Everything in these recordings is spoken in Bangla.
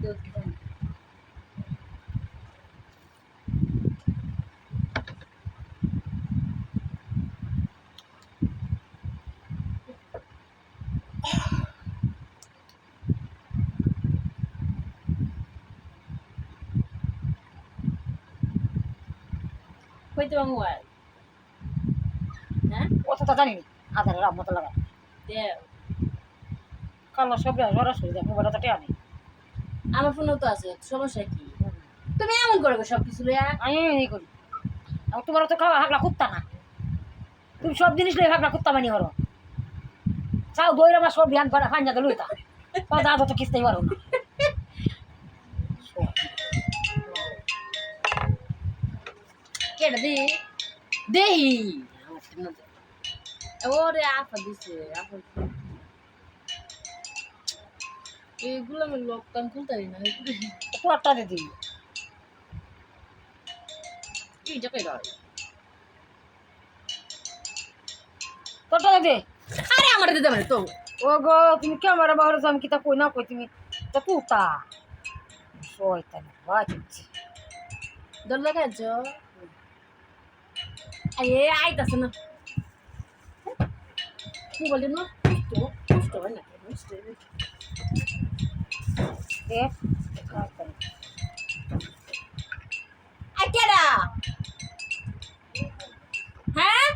হইতে মোবাইল হ্যাঁ অতটা জানি না হাজারের রাম মতো লাগা কালো সব সরাসরি দেখ মোবাইল তো টেয়া নেই আমার ফোনও তো আছে সমস্যা কি তুমি এমন করবে সব কিছু লইয়া আমি এই করি তোমার তো খাওয়া হাগলা কুত্তা না তুমি সব জিনিস লই হাগলা কুত্তা বানিয়ে হরো চাও দইরা আমার সব বিয়ান করে ফাইন যাতে লইতা কথা আদত কিস্তেই পারো না কেটে দি দেহি ওরে আফা দিছে আফা এইগুলো আমি লোক কান খুলতারি না তোরটা দিদি এইটা কই দাও তোরটা দে আরে আমার দিতে মানে তো ও গো তুমি ক্যামেরা বাহারে আমি কিতা কই না কই তুমি তো তুতা শয়তান বাচ্চি দল লাগাইছ আয়ে আইতাছে না কি বলি না তো কষ্ট হয় না কষ্ট দে আই কেডা হ্যাঁ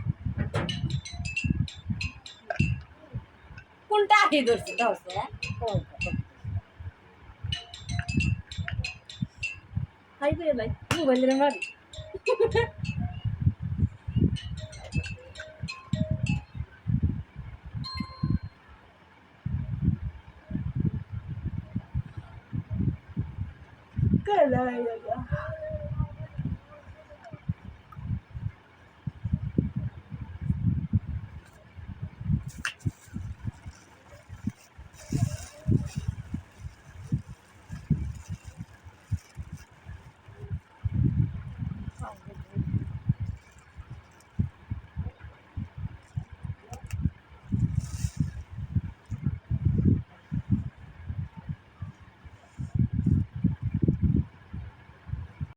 কোনটা আগে ধরছে ধরছে হাই করে লাই মোবাইলের মারি Caralho.